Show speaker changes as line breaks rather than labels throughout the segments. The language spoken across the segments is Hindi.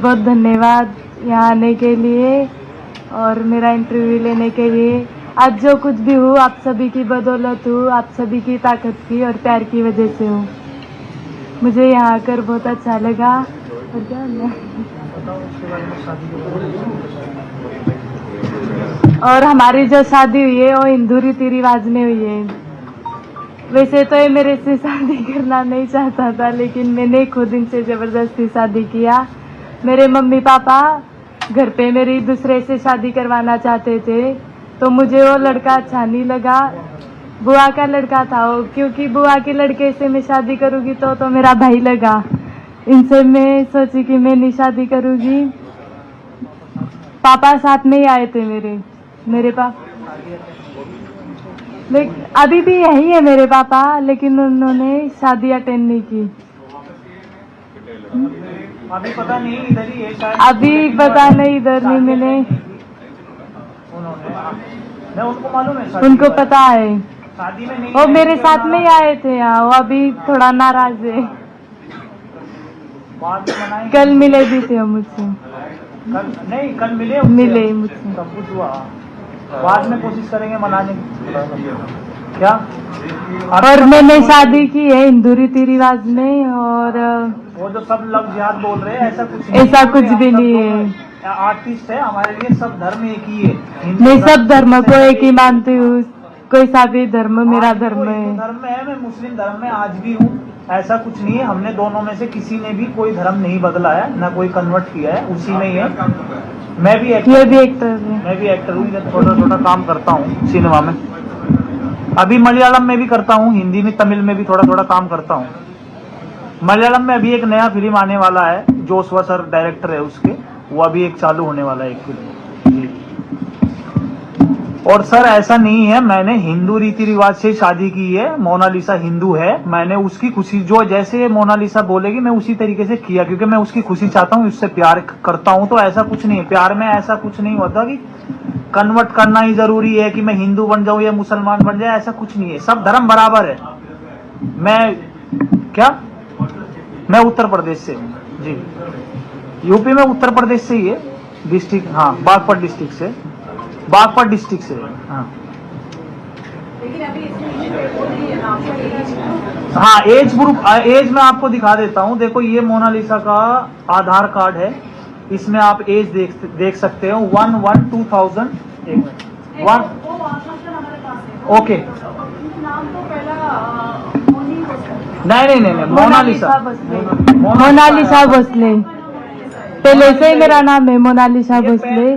बहुत धन्यवाद यहाँ आने के लिए और मेरा इंटरव्यू लेने के लिए। आज जो कुछ भी हूँ आप सभी की बदौलत हूँ, आप सभी की ताकत की और प्यार की वजह से हूँ। मुझे यहाँ आकर बहुत अच्छा लगा। और क्या और हमारी जो शादी हुई है वो हिंदू रीति रिवाज में हुई है। वैसे तो ये मेरे से शादी करना नहीं चाहता था, लेकिन मैंने खुद इनसे ज़बरदस्ती शादी किया। मेरे मम्मी पापा घर पे मेरी दूसरे से शादी करवाना चाहते थे, तो मुझे वो लड़का अच्छा नहीं लगा। बुआ का लड़का था वो, क्योंकि बुआ के लड़के से मैं शादी करूँगी तो मेरा भाई लगा। इनसे मैं सोची कि मैं नहीं शादी करूँगी। पापा साथ में ही आए थे मेरे पापा, लेकिन अभी भी यही है मेरे पापा, लेकिन उन्होंने शादी अटेंड नहीं की।
अभी पता नहीं इधर ही है शायद।
अभी पता नहीं इधर नहीं मिले।
मैं उनको मालूम है,
उनको पता है,
शादी में नहीं।
वो मेरे साथ में ही आए थे यहाँ। वो अभी थोड़ा नाराज है। कल मिले भी थे मुझसे।
कल नहीं, कल मिले
मुझसे।
सब कुछ हुआ। बाद में कोशिश करेंगे मनाने की। क्या?
और मैंने शादी की है हिंदू रीति रिवाज में। और
वो जो सब लफ्ज़ याद बोल रहे हैं,
ऐसा कुछ भी नहीं है।
आर्टिस्ट है, हमारे लिए सब धर्म एक ही है।
मैं सब धर्म को एक ही मानती हूँ। कोई सा भी धर्म मेरा धर्म है।
धर्म में है, मैं मुस्लिम धर्म में आज भी हूँ। ऐसा कुछ नहीं है, हमने दोनों में से किसी ने भी कोई धर्म नहीं बदला है, ना कोई कन्वर्ट किया है, उसी में ही है। मैं भी एक्टर हूँ। छोटा छोटा काम करता हूँ सिनेमा में। अभी मलयालम में भी करता हूँ, हिंदी में, तमिल में भी थोड़ा थोड़ा काम करता हूँ। मलयालम में अभी एक नया फिल्म आने वाला है, जोशवा सर डायरेक्टर है उसके, वो अभी एक चालू होने वाला है एक फिल्म जी। और सर ऐसा नहीं है, मैंने हिंदू रीति रिवाज से शादी की है। मोनालिसा हिंदू है, मैंने उसकी खुशी, जो जैसे मोनालिसा बोलेगी मैं उसी तरीके से किया, क्योंकि मैं उसकी खुशी चाहता हूँ, उससे प्यार करता हूँ। तो ऐसा कुछ नहीं है, प्यार में ऐसा कुछ नहीं होता कि कन्वर्ट करना ही जरूरी है कि मैं हिंदू बन जाऊं या मुसलमान बन जाए, ऐसा कुछ नहीं है। सब धर्म बराबर है। मैं उत्तर प्रदेश से हूँ जी। यूपी में उत्तर प्रदेश से ही है, डिस्ट्रिक्ट, हाँ, बागपत डिस्ट्रिक्ट से। हाँ हाँ, एज ग्रुप, एज मैं आपको दिखा देता हूँ। देखो ये मोनालिसा का आधार कार्ड है, इसमें आप एज देख सकते हो। 1/1/2000। ओके, नहीं, मोनालिसा
भोसले। पहले से ही मेरा नाम है मोनालिसा भोसले।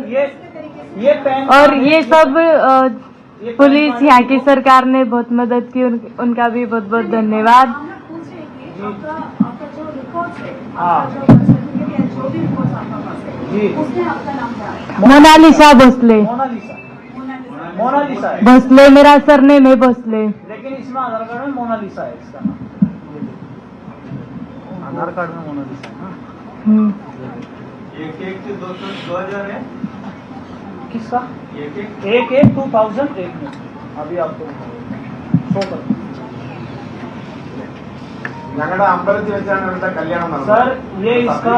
और ये सब पुलिस, यहाँ की सरकार ने बहुत मदद की, उनका भी बहुत बहुत धन्यवाद। मोनालिसा भोसले। भोसले मेरा सरनेम है, भोसले।
लेकिन इसमें आधार कार्ड में मोनालिसा है, इसका आधार कार्ड में मोनालिसा है। 2000 है किसका? 1/1/2001 में। अभी आपको सर ये इसका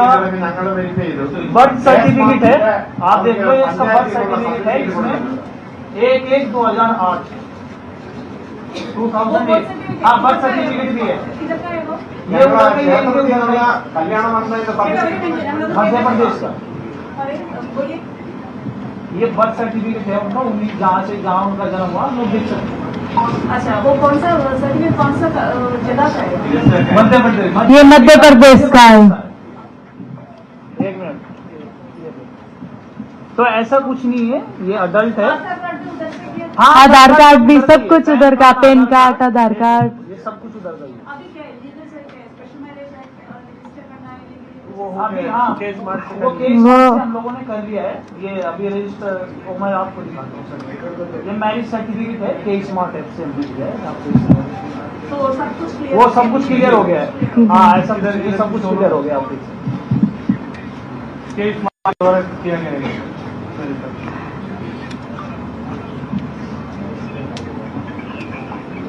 बर्थ सर्टिफिकेट है, आप देख लो, ये इसका बर्थ सर्टिफिकेट है। इसमें 1/1/2008 हाँ, बर्थ सर्टिफिकेट भी है। ये मध्य प्रदेश का ये बर्थ सर्टिफिकेट है उनका, जहाँ उनका जन्म हुआ, लोग देख सकते हैं।
अच्छा, वो कौन सा सर्टिफिकेट, कौन सा जगह का है?
मध्य प्रदेश।
ये मध्य प्रदेश का है।
एक मिनट, तो ऐसा कुछ नहीं है, ये अडल्ट है।
हाँ, आधार कार्ड भी, सब कुछ उधर का, पैन कार्ड, आधार कार्ड,
ये सब कुछ उधर का ही है। अभी हाँ, वो केस हम लोगों ने कर लिया है। ये अभी रजिस्टर, मैं आपको दिखाता हूँ। ये मैरिज सर्टिफिकेट है, के स्मार्ट ऐप से है।
तो
वो सब कुछ क्लियर हो गया है। हाँ, ऐसा ये सब कुछ क्लियर हो गया। आप के स्मार्ट द्वारा किया गया है।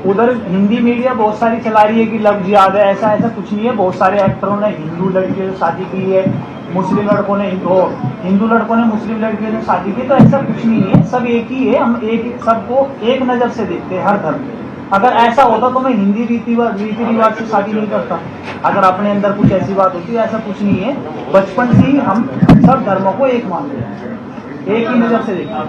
उधर हिंदी मीडिया बहुत सारी चला रही है कि लफ्ज याद है, ऐसा कुछ नहीं है। बहुत सारे एक्टरों ने हिंदू लड़कियों से शादी की है, मुस्लिम लड़कों ने हिंदू लड़कों ने मुस्लिम लड़कियों ने शादी की, तो ऐसा कुछ नहीं है, सब एक ही है। हम एक सबको एक नज़र से देखते हैं हर धर्म में। अगर ऐसा होता तो मैं हिंदी रीति रिवाज से शादी नहीं करता। अगर अपने अंदर कुछ ऐसी बात होती है, ऐसा कुछ नहीं है। बचपन से ही हम सब धर्मों को एक मानते हैं, एक ही नज़र से देखते हैं।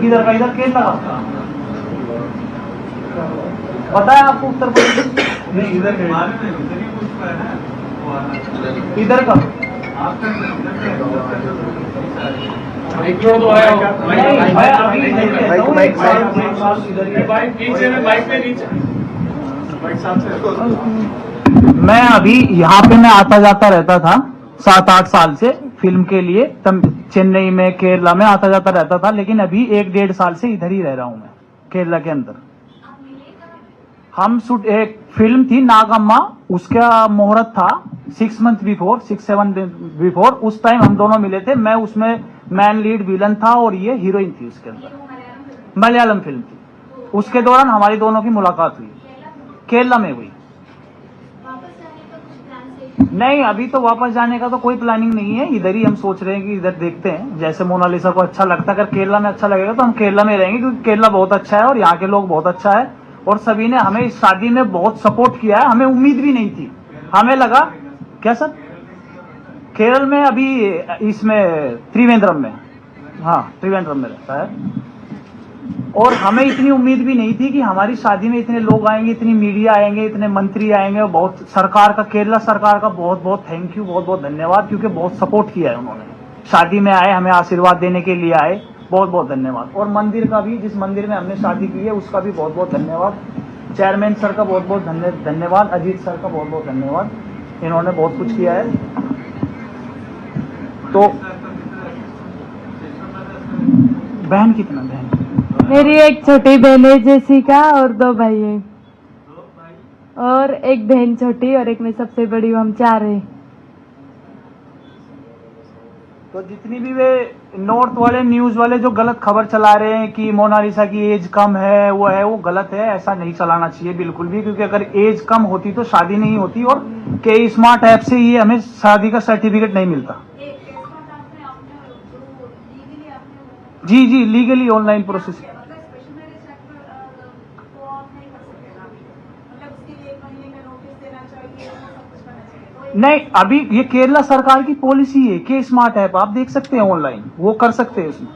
किधर का? इधर केरला का। पता है आपको उत्तर प्रदेश? नहीं, इधर का मैं अभी यहाँ पे मैं आता जाता रहता था 7-8 साल से फिल्म के लिए, तब चेन्नई में, केरला में आता जाता रहता था। लेकिन अभी 1-1.5 साल से इधर ही रह रहा हूँ मैं, केरला के अंदर। हम एक फिल्म थी नागम्मा, उसका मुहूर्त था 6 मंथ बिफोर, 6-7 बिफोर। उस टाइम हम दोनों मिले थे। मैं उसमें मैन लीड विलन था और ये हीरोइन थी उसके अंदर। मलयालम फिल्म थी। उसके दौरान हमारी दोनों की मुलाकात हुई, केरला में हुई। नहीं, अभी तो वापस जाने का तो कोई प्लानिंग नहीं है। इधर ही हम सोच रहे हैं कि इधर देखते हैं, जैसे मोनालिसा को अच्छा लगता है। अगर केरला में अच्छा लगेगा तो हम केरला में रहेंगे, क्योंकि केरला बहुत अच्छा है और यहाँ के लोग बहुत अच्छा है। और सभी ने हमें इस शादी में बहुत सपोर्ट किया है। हमें उम्मीद भी नहीं थी। हमें लगा क्या सर, केरल में अभी इसमें त्रिवेंद्रम में, हाँ त्रिवेंद्रम में रहता है। और हमें इतनी उम्मीद भी नहीं थी कि हमारी शादी में इतने लोग आएंगे, इतनी मीडिया आएंगे, इतने मंत्री आएंगे। बहुत सरकार का, केरला सरकार का बहुत बहुत थैंक यू, बहुत बहुत धन्यवाद, क्योंकि बहुत सपोर्ट किया है उन्होंने। शादी में आए, हमें आशीर्वाद देने के लिए आए, बहुत बहुत धन्यवाद। और मंदिर का भी, जिस मंदिर में हमने शादी की है उसका भी बहुत बहुत धन्यवाद। चेयरमैन सर का बहुत बहुत धन्यवाद। अजीत सर का बहुत बहुत धन्यवाद, इन्होंने बहुत कुछ किया है। तो बहन कितना? बहन
मेरी एक छोटी बहन है जेसिका और 2 भाई है, और एक बहन छोटी और एक मैं सबसे बड़ी हूँ। हम 4 हैं।
तो जितनी भी वे नॉर्थ वाले न्यूज वाले जो गलत खबर चला रहे हैं कि मोनालिसा की एज कम है, वो गलत है। ऐसा नहीं चलाना चाहिए बिल्कुल भी, क्योंकि अगर एज कम होती तो शादी नहीं होती। और के स्मार्ट ऐप से ये हमें शादी का सर्टिफिकेट नहीं मिलता। जी जी, लीगली ऑनलाइन प्रोसेस। नहीं, अभी ये केरला सरकार की पॉलिसी है कि स्मार्ट ऐप आप देख सकते हैं ऑनलाइन, वो कर सकते हैं उसमें।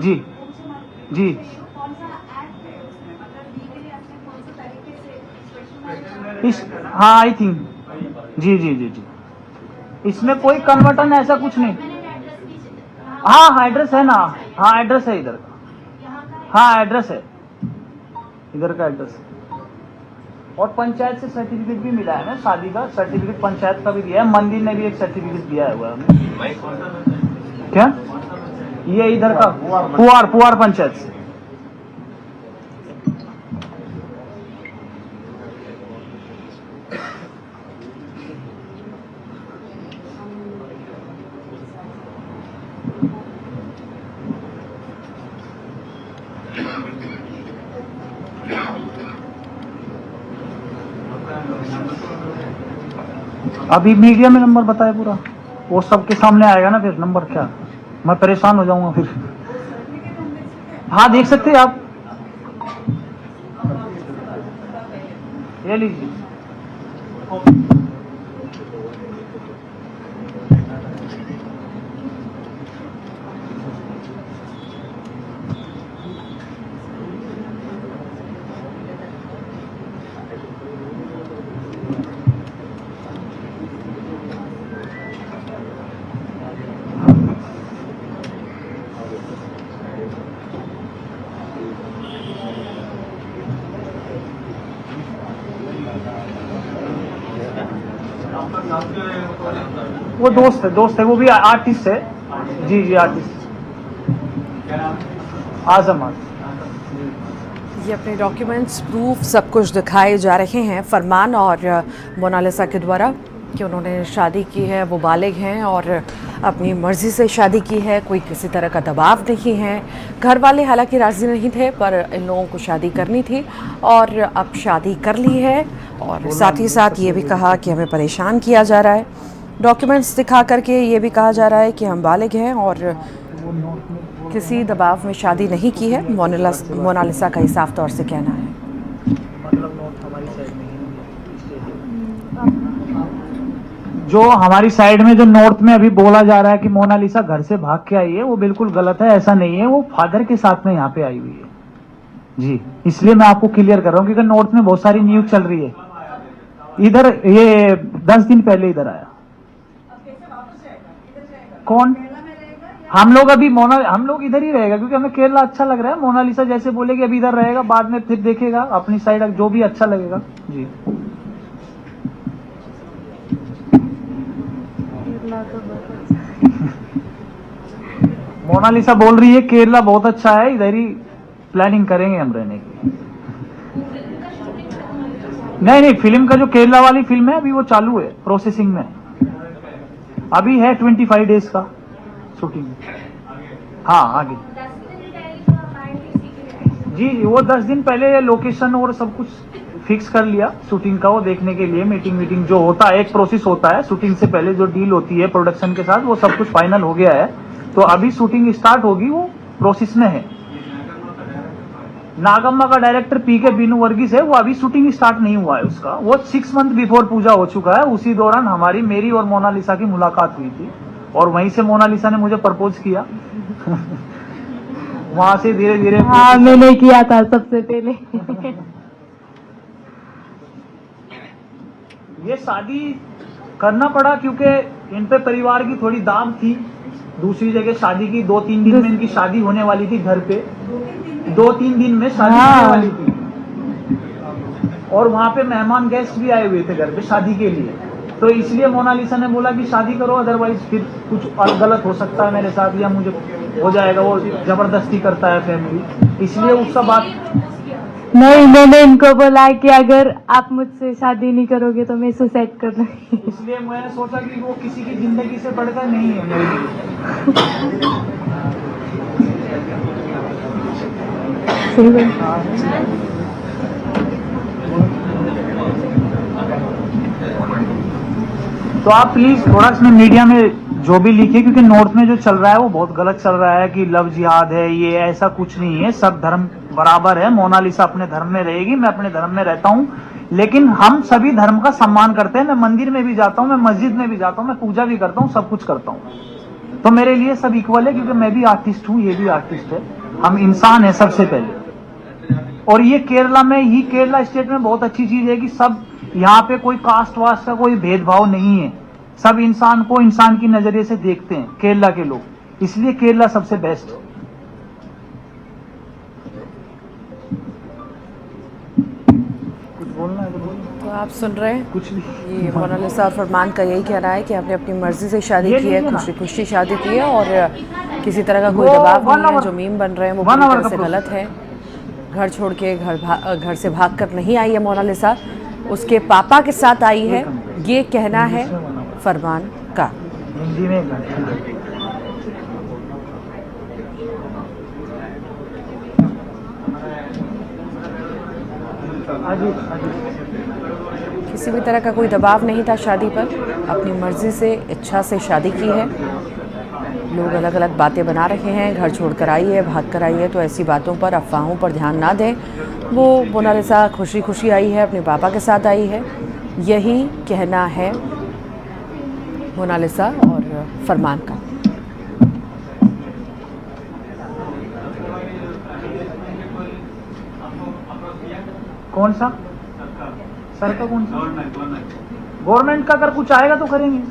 जी जी, हाँ आई थिंक, जी जी जी जी, इसमें कोई कन्वर्टन ऐसा कुछ नहीं। हाँ एड्रेस है ना, हाँ एड्रेस है इधर का, हाँ एड्रेस है इधर का एड्रेस। और पंचायत से सर्टिफिकेट भी मिला है ना, शादी का सर्टिफिकेट पंचायत का भी दिया है। मंदिर ने भी एक सर्टिफिकेट दिया है हमें। क्या ये इधर का पुआर पंचायत से। अभी मीडिया में नंबर बताए पूरा, वो सबके सामने आएगा ना, फिर नंबर क्या, मैं परेशान हो जाऊंगा फिर। हाँ देख सकते हैं आप, ये लीजिए। वो दोस्त है, वो भी आर्टिस्ट है। जी जी आर्टिस्ट, आजम।
ये अपने डॉक्यूमेंट्स, प्रूफ सब कुछ दिखाए जा रहे हैं फरमान और मोनालिसा के द्वारा। कि उन्होंने शादी की है, वो बालिग हैं और अपनी मर्ज़ी से शादी की है, कोई किसी तरह का दबाव नहीं है। घर वाले हालांकि राज़ी नहीं थे, पर इन लोगों को शादी करनी थी और अब शादी कर ली है। और साथ ही साथ ये भी कहा कि हमें परेशान किया जा रहा है, डॉक्यूमेंट्स दिखा करके ये भी कहा जा रहा है कि हम बालिग हैं और किसी दबाव में शादी नहीं की है। मोनालिसा का ही साफ तौर से कहना है।
जो हमारी साइड में जो नॉर्थ में अभी बोला जा रहा है कि मोनालिसा घर से भाग के आई है, वो बिल्कुल गलत है। ऐसा नहीं है, वो फादर के साथ में यहाँ पे आई हुई है जी। इसलिए मैं आपको क्लियर कर रहा हूँ, क्योंकि नॉर्थ में बहुत सारी न्यूज चल रही है। इधर ये 10 दिन पहले इधर आया। कौन? हम लोग अभी हम लोग इधर ही रहेगा, क्योंकि हमें केरला अच्छा लग रहा है। मोनालिसा जैसे बोलेगी अभी इधर रहेगा, बाद में फिर देखेगा अपनी साइड जो भी अच्छा लगेगा जी। मोनालिसा बोल रही है केरला बहुत अच्छा है, इधर ही प्लानिंग करेंगे हम रहने की। नहीं, फिल्म का जो केरला वाली फिल्म है अभी वो चालू है, प्रोसेसिंग में अभी है। 25 डेज का शूटिंग। हाँ आगे जी, वो 10 दिन पहले लोकेशन और सब कुछ फिक्स कर लिया शूटिंग का। वो देखने के लिए मीटिंग जो होता है, एक प्रोसेस होता है शूटिंग से पहले, जो डील होती है प्रोडक्शन के साथ, वो सब कुछ फाइनल हो गया है। तो अभी शूटिंग स्टार्ट होगी, वो प्रोसेस में है। नागम्मा का डायरेक्टर पीके बीनू वर्गीस है, वो अभी शूटिंग स्टार्ट नहीं हुआ है उसका। वो 6 मंथ बिफोर पूजा हो चुका है। उसी दौरान मेरी और मोनालिसा की मुलाकात हुई थी और वहीं से मोनालिसा ने मुझे प्रपोज किया। वहां से धीरे धीरे।
हाँ, मैंने किया था सबसे पहले।
ये शादी करना पड़ा क्योंकि इन पे परिवार की थोड़ी दाम थी। दूसरी जगह शादी की 2-3 दिन में इनकी शादी होने वाली थी। घर पे 2-3 दिन में शादी होने वाली थी और वहां पे मेहमान गेस्ट भी आए हुए थे घर पे शादी के लिए। तो इसलिए मोनालिसा ने बोला कि शादी करो, अदरवाइज फिर कुछ गलत हो सकता है मेरे साथ या मुझे हो जाएगा। वो जबरदस्ती करता है फैमिली, इसलिए उसका बात
नहीं, मैंने इनको बोला कि अगर आप मुझसे शादी नहीं करोगे तो मैं सुसाइड कर लूंगी।
इसलिए मैंने सोचा कि वो किसी की जिंदगी से बढ़कर नहीं है मेरे लिए। तो आप प्लीज थोड़ा इसमें मीडिया में जो भी लिखिए, क्योंकि नॉर्थ में जो चल रहा है वो बहुत गलत चल रहा है कि लव जिहाद है, ये ऐसा कुछ नहीं है। सब धर्म बराबर है। मोनालिसा अपने धर्म में रहेगी, मैं अपने धर्म में रहता हूँ, लेकिन हम सभी धर्म का सम्मान करते हैं। मैं मंदिर में भी जाता हूँ, मैं मस्जिद में भी जाता हूँ, मैं पूजा भी करता हूँ, सब कुछ करता हूँ। तो मेरे लिए सब इक्वल है, क्योंकि मैं भी आर्टिस्ट हूँ, ये भी आर्टिस्ट है। हम इंसान है सबसे पहले। और ये केरला में ही, केरला स्टेट में बहुत अच्छी चीज है कि सब यहाँ पे कोई कास्ट वास्ट का कोई भेदभाव नहीं है। सब इंसान को इंसान की नजरिए से देखते हैं केरला के लोग, इसलिए केरला सबसे बेस्ट है। कुछ बोलना है तो बोलो।
तो आप सुन रहे हैं,
कुछ भी।
ये मोनालिसा और फरमान का यही कहना है कि हमने अपनी मर्जी से शादी की है, खुशी खुशी शादी की है और किसी तरह का कोई दबाव नहीं है। जो मीम बन रहे हैं वो पूरी तरह से गलत है। घर छोड़ के घर से भाग कर नहीं आई है मोनालिसा, उसके पापा के साथ आई है, ये कहना है फरमान का।
हिंदी में
किसी भी तरह का कोई दबाव नहीं था शादी पर, अपनी मर्जी से इच्छा से शादी की है। लोग अलग अलग बातें बना रहे हैं, घर छोड़कर आई है, भाग कर आई है, तो ऐसी बातों पर, अफवाहों पर ध्यान ना दें। वो मोनालिसा खुशी खुशी आई है, अपने पापा के साथ आई है, यही कहना है मोनालिसा और फरमान का।
कौन सा सर का? कौन सा? गवर्नमेंट का अगर कुछ आएगा तो करेंगे।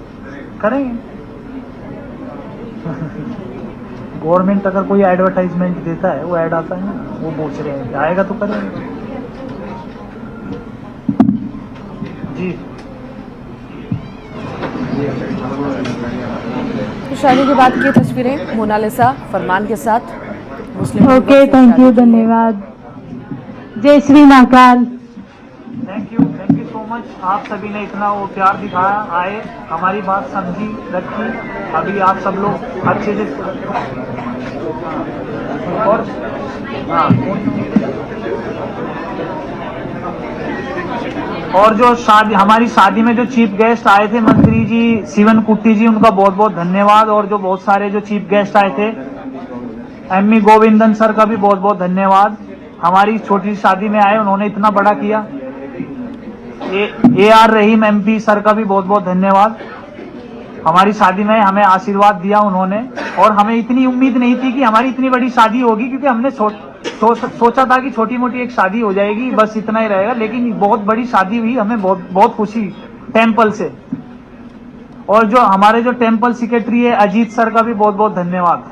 गवर्नमेंट अगर कोई एडवर्टाइजमेंट देता है, वो ऐड आता है ना, वो पूछ रहे हैं आएगा तो करेंगे जी।
तो शादी के बाद की तस्वीरें मोनालिसा फरमान के साथ मुस्लिम।
ओके, थैंक यू, धन्यवाद। जय Shri Mahakal.
Thank you so much. Much, आप सभी ने इतना वो प्यार दिखाया, आए, हमारी बात समझी, रखी। अभी आप सब लोग अच्छे से और हाँ, और जो शादी, हमारी शादी में जो चीफ गेस्ट आए थे मंत्री जी शिवन कुट्टी जी, उनका बहुत बहुत धन्यवाद। और जो बहुत सारे जो चीफ गेस्ट आए थे, एम गोविंदन सर का भी बहुत बहुत धन्यवाद। हमारी छोटी शादी में आए, उन्होंने इतना बड़ा किया। AR रहीम MP सर का भी बहुत बहुत धन्यवाद। हमारी शादी में हमें आशीर्वाद दिया उन्होंने, और हमें इतनी उम्मीद नहीं थी कि हमारी इतनी बड़ी शादी होगी, क्योंकि हमने सोचा था कि छोटी मोटी एक शादी हो जाएगी, बस इतना ही रहेगा। लेकिन बहुत बड़ी शादी हुई, हमें बहुत बहुत खुशी टेम्पल से। और जो हमारे जो टेम्पल सेक्रेटरी है अजीत सर का भी बहुत बहुत धन्यवाद।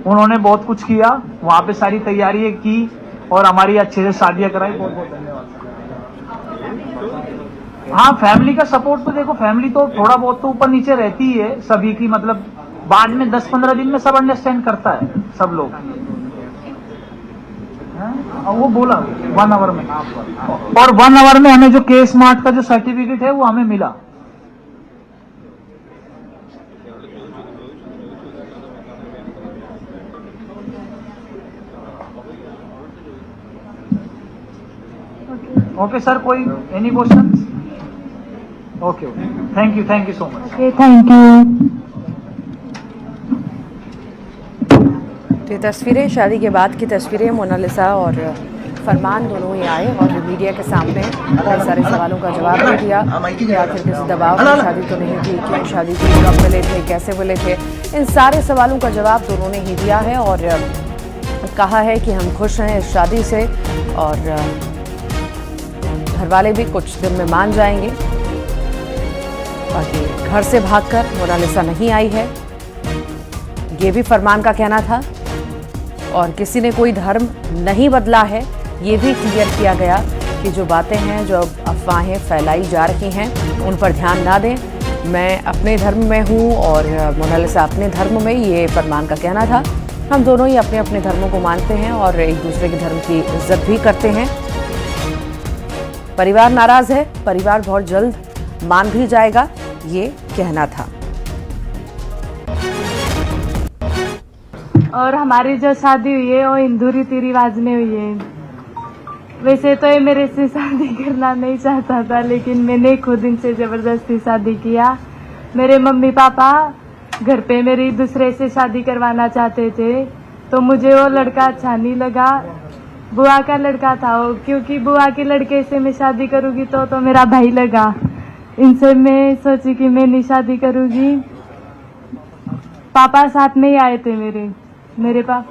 उन्होंने बहुत कुछ किया, वहां पे सारी तैयारियां की और हमारी अच्छे से शादियां कराई। बहुत बहुत धन्यवाद। हाँ, फैमिली का सपोर्ट तो देखो, फैमिली तो थोड़ा बहुत तो ऊपर नीचे रहती ही है सभी की, मतलब बाद में 10-15 दिन में सब अंडरस्टैंड करता है सब लोग। वो बोला 1 आवर में, और 1 आवर में हमें जो के स्मार्ट का जो सर्टिफिकेट है वो हमें मिला। ओके सर, कोई any question? Okay, thank you so much.
Okay, thank you.
तो ये तस्वीरें शादी के बाद की तस्वीरें, मोनालिसा और फरमान दोनों ही आए और मीडिया के सामने कई सारे सवालों का जवाब भी दिया कि आखिर किसी दबाव में शादी तो नहीं थी, क्यों शादी थी, कब मिले थे, कैसे मिले थे। इन सारे सवालों का जवाब दोनों ने ही दिया है और कहा है कि हम खुश हैं इस शादी से और घर वाले भी कुछ दिन में मान जाएंगे। बाकी घर से भागकर मोनालिसा नहीं आई है, ये भी फरमान का कहना था। और किसी ने कोई धर्म नहीं बदला है, ये भी क्लियर किया गया कि जो बातें हैं, जो अफवाहें फैलाई जा रही हैं, उन पर ध्यान ना दें। मैं अपने धर्म में हूँ और मोनालिसा अपने धर्म में, ये फरमान का कहना था। हम दोनों ही अपने अपने धर्मों को मानते हैं और एक दूसरे के धर्म की इज्जत भी करते हैं। परिवार नाराज है, परिवार बहुत जल्द मान भी जाएगा, ये कहना था।
और हमारी जो शादी हुई है वो हिंदू रीति रिवाज में हुई है। वैसे तो ये मेरे से शादी करना नहीं चाहता था, लेकिन मैंने खुद इनसे जबरदस्ती शादी किया। मेरे मम्मी पापा घर पे मेरी दूसरे से शादी करवाना चाहते थे, तो मुझे वो लड़का अच्छा नहीं लगा। बुआ का लड़का था वो, क्योंकि बुआ के लड़के से मैं शादी करूंगी तो मेरा भाई लगा। इनसे मैं सोची कि मैं नहीं शादी करूंगी। पापा साथ में ही आए थे मेरे पापा,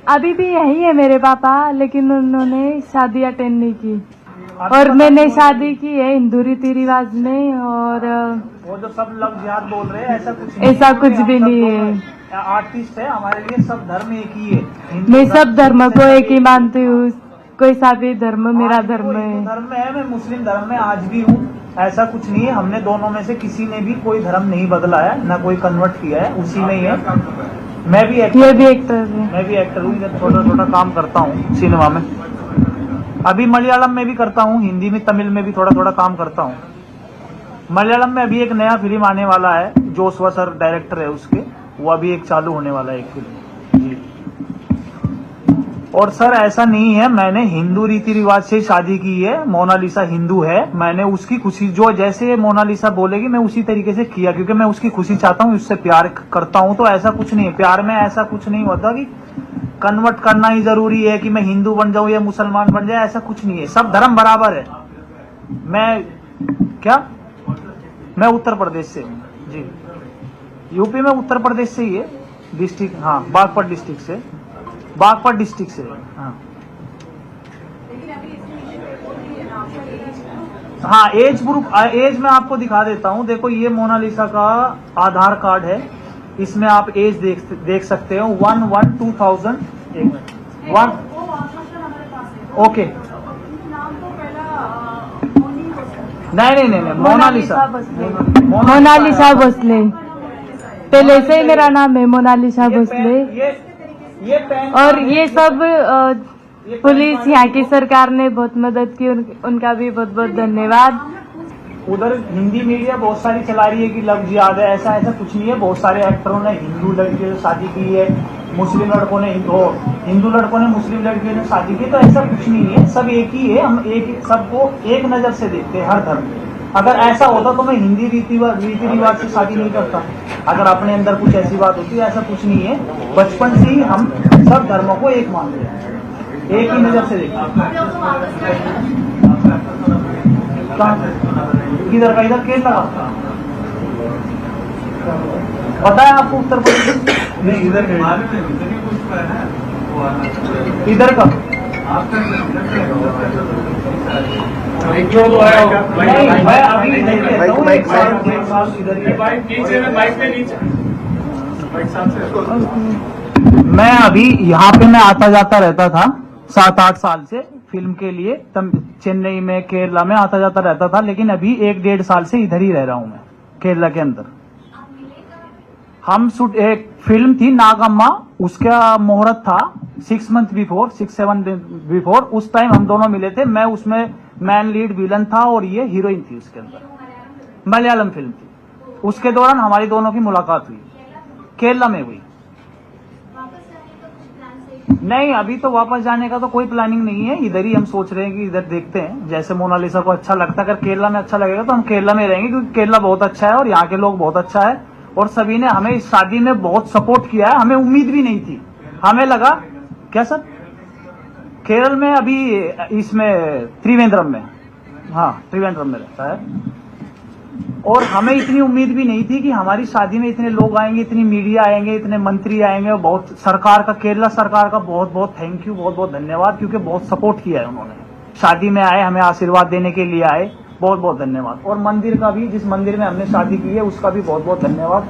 अभी भी यही है मेरे पापा, लेकिन उन्होंने शादी अटेंड नहीं की। और मैंने शादी की है हिंदू रीति रिवाज में। और
वो जो सब लफ्ज याद बोल रहे हैं,
ऐसा कुछ भी नहीं है।
आर्टिस्ट है, हमारे लिए सब धर्म एक ही है।
मैं सब धर्म को एक ही मानती हूँ, कोई सा भी धर्म मेरा धर्म है।
धर्म में है, मैं मुस्लिम धर्म में आज भी हूँ, ऐसा कुछ नहीं है। हमने दोनों में से किसी ने भी कोई धर्म नहीं बदला है, ना कोई कन्वर्ट किया है, उसी में ही है। मैं भी एक्टर हूँ, छोटा छोटा काम करता हूँ सिनेमा में। अभी मलयालम में भी करता हूँ, हिंदी में, तमिल में भी थोड़ा थोड़ा काम करता हूँ। मलयालम में अभी एक नया फिल्म आने वाला है, जोशवा सर डायरेक्टर है उसके, वो अभी एक चालू होने वाला है एक फिल्म जी। और सर ऐसा नहीं है, मैंने हिंदू रीति रिवाज से शादी की है। मोनालिसा हिंदू है, मैंने उसकी खुशी, जो जैसे मोनालिसा बोलेगी मैं उसी तरीके से किया, क्योंकि मैं उसकी खुशी चाहता हूँ, उससे प्यार करता हूँ। तो ऐसा कुछ नहीं है, प्यार में ऐसा कुछ नहीं होता कि कन्वर्ट करना ही जरूरी है कि मैं हिंदू बन जाऊं या मुसलमान बन जाए, ऐसा कुछ नहीं है। सब धर्म बराबर है। मैं उत्तर प्रदेश से हूँ जी, यूपी में उत्तर प्रदेश से ही है, डिस्ट्रिक्ट, हाँ बागपत डिस्ट्रिक्ट से हाँ। हाँ, एज ग्रुप, एज मैं आपको दिखा देता हूँ। देखो, ये मोनालिसा का आधार कार्ड है, इसमें आप एज देख सकते हो। 1/1/2000। ओके, नहीं, मोनालिसा
भोसले, पहले से ही मेरा नाम है मोनालिसा भोसले।
ये पेन,
और ये सब पुलिस, यहाँ की सरकार ने बहुत मदद की, उनका भी बहुत बहुत धन्यवाद।
उधर हिंदी मीडिया बहुत सारी चला रही है कि लव जिहाद है, ऐसा ऐसा कुछ नहीं है। बहुत सारे एक्टरों ने हिंदू लड़कियों से शादी की है, मुस्लिम लड़कों ने हिंदू लड़कों ने मुस्लिम लड़कियों ने शादी की, तो ऐसा कुछ नहीं है। सब एक ही है, हम एक सबको एक नजर से देखते हैं, हर धर्म। अगर ऐसा होता तो मैं हिंदी रीति रिवाज से शादी नहीं करता। अगर अपने अंदर कुछ ऐसी बात होती है, ऐसा कुछ नहीं है। बचपन से ही हम सब धर्मों को एक मानते हैं, एक ही नजर से देखते हैं। किधर का? इधर केरला का। पता है आपको उत्तर प्रदेश? नहीं, इधर का नहीं, मैं अभी नहीं रहता हूँ, एक साल इधर मैं अभी यहाँ पे मैं आता जाता रहता था 7-8 साल से फिल्म के लिए। तब चेन्नई में, केरला में आता जाता रहता था, लेकिन अभी 1-1.5 साल से इधर ही रह रहा हूँ मैं, केरला के अंदर। हम एक फिल्म थी नागम्मा, उसका मुहूर्त था 6 मंथ बिफोर, 6-7 दिन बिफोर। उस टाइम हम दोनों मिले थे। मैं उसमें मैन लीड विलन था और ये हीरोइन थी उसके अंदर। मलयालम फिल्म थी। उसके दौरान हमारी दोनों की मुलाकात हुई, केरला में हुई। नहीं, अभी तो वापस जाने का तो कोई प्लानिंग नहीं है। इधर ही हम सोच रहे हैं कि इधर देखते हैं। जैसे मोनालिसा को अच्छा लगता है, अगर केरला में अच्छा लगेगा तो हम केरला में रहेंगे, क्योंकि केरला बहुत अच्छा है और यहाँ के लोग बहुत अच्छा है। और सभी ने हमें इस शादी में बहुत सपोर्ट किया है। हमें उम्मीद भी नहीं थी। हमें लगा क्या सर, केरल में अभी इसमें त्रिवेंद्रम में, हाँ त्रिवेंद्रम में रहता है। और हमें इतनी उम्मीद भी नहीं थी कि हमारी शादी में इतने लोग आएंगे, इतनी मीडिया आएंगे, इतने मंत्री आएंगे। और बहुत सरकार का, केरला सरकार का बहुत बहुत थैंक यू, बहुत बहुत धन्यवाद, क्योंकि बहुत सपोर्ट किया है उन्होंने। शादी में आए, हमें आशीर्वाद देने के लिए आए, बहुत बहुत धन्यवाद। और मंदिर का भी, जिस मंदिर में हमने शादी की है उसका भी बहुत बहुत धन्यवाद।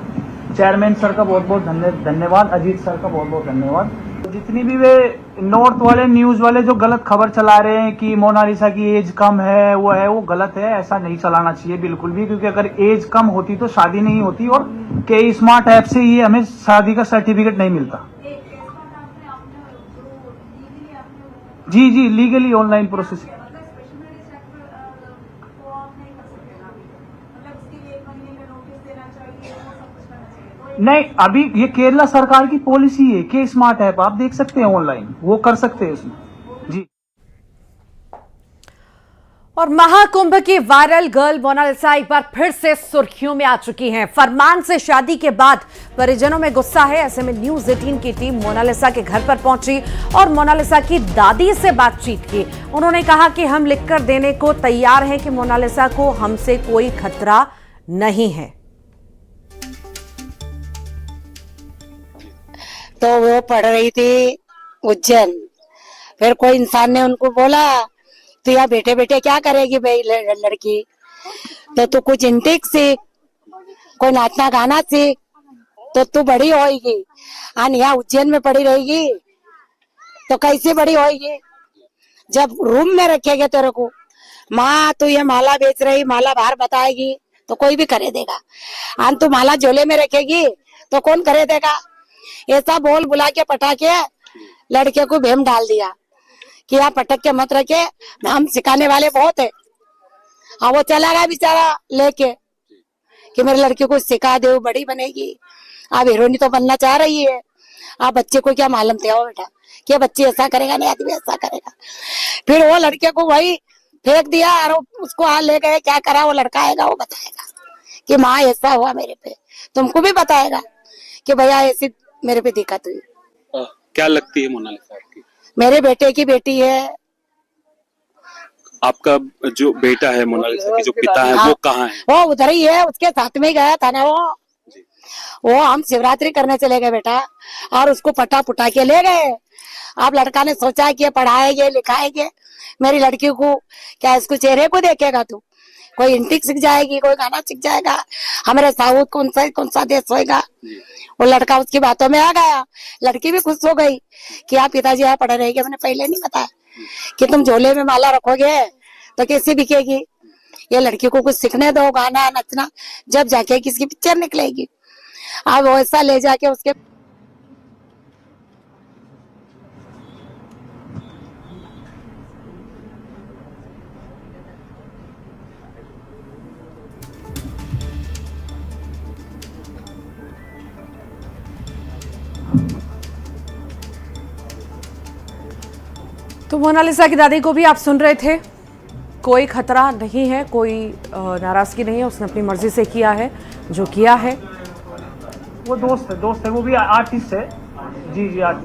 चेयरमैन सर का बहुत बहुत धन्यवाद, अजीत सर का बहुत बहुत धन्यवाद। जितनी भी वे नॉर्थ वाले न्यूज वाले जो गलत खबर चला रहे हैं कि मोनालिसा की एज कम है, वो गलत है। ऐसा नहीं चलाना चाहिए बिल्कुल भी, क्योंकि अगर एज कम होती तो शादी नहीं होती। और के स्मार्ट ऐप से ये हमें शादी का सर्टिफिकेट नहीं मिलता। जी जी, लीगली ऑनलाइन प्रोसेस। नहीं, अभी ये केरला सरकार की पॉलिसी है कि स्मार्ट ऐप आप देख सकते हैं ऑनलाइन, वो कर सकते हैं उसमें। जी।
और महाकुंभ की वायरल गर्ल मोनालिसा एक बार फिर से सुर्खियों में आ चुकी हैं। फरमान से शादी के बाद परिजनों में गुस्सा है। ऐसे में न्यूज 18 की टीम मोनालिसा के घर पर पहुंची और मोनालिसा की दादी से बातचीत की। उन्होंने कहा कि हम लिखकर देने को तैयार हैं कि मोनालिसा को हमसे कोई खतरा नहीं है।
तो वो पढ़ रही थी उज्जैन। फिर कोई इंसान ने उनको बोला, तो यहाँ बैठे बैठे क्या करेगी भाई लड़की, तो तू कुछ इंटेक सीख, कोई नाचना गाना सीख, तो तू बड़ी होएगी। और यहाँ उज्जैन में पड़ी रहेगी तो कैसे बड़ी होएगी? जब रूम में रखेगे तेरे को, माँ तू ये माला बेच रही, माला बाहर बताएगी तो कोई भी करे देगा। और तू माला झोले में रखेगी तो कौन करे देगा? ऐसा बोल बुला के पटा के लड़के को भेम डाल दिया कि आप पटक के मत रखे, हम सिखाने वाले बहुत है। और वो चला गया बेचारा लेके कि मेरे लड़की को सिखा दे, बड़ी बनेगी। आप हीरोइनी तो बनना चाह रही है, आप बच्चे को क्या मालूम थे बेटा कि बच्चे ऐसा करेगा, नहीं आदमी ऐसा करेगा। फिर वो लड़के को वही फेंक दिया और उसको हाथ ले गए। क्या करा? वो लड़का आएगा, वो बताएगा कि माँ ऐसा हुआ मेरे पे, तुमको भी बताएगा कि भैया ऐसी मेरे पे दिक्कत हुई।
क्या लगती है मोनालिसा आपकी?
मेरे बेटे की बेटी है।
आपका जो बेटा है मोनालिसा के जो पिता है वो कहाँ है?
वो उधर ही है, उसके साथ में गया था ना वो हम शिवरात्रि करने चले गए बेटा, और उसको पटा पुटा के ले गए। अब लड़का ने सोचा कि पढ़ाएंगे लिखाएंगे मेरी लड़की को, क्या इसको चेहरे को देखेगा तू? कोई इंटिक सीख जाएगी, कोई गाना सीख जाएगा। हमारे साउथ कौन सा देश होएगा? वो लड़का उसकी बातों में आ गया। लड़की भी खुश हो गई कि आप पिताजी यहाँ पढ़े रहेंगे। मैंने पहले नहीं बताया कि तुम झोले में माला रखोगे तो कैसे बिकेगी? ये लड़की को कुछ सीखने दो, गाना नचना, जब जाके किसकी पिक्चर निकलेगी। अब वैसा ले जाके उसके
तो मोनालिसा की दादी को भी आप सुन रहे थे। कोई खतरा नहीं है, कोई नाराजगी नहीं है, उसने अपनी मर्जी से किया है जो किया है।
वो दोस्त है, वो भी आर्टिस्ट है। जी आर्टिस्ट।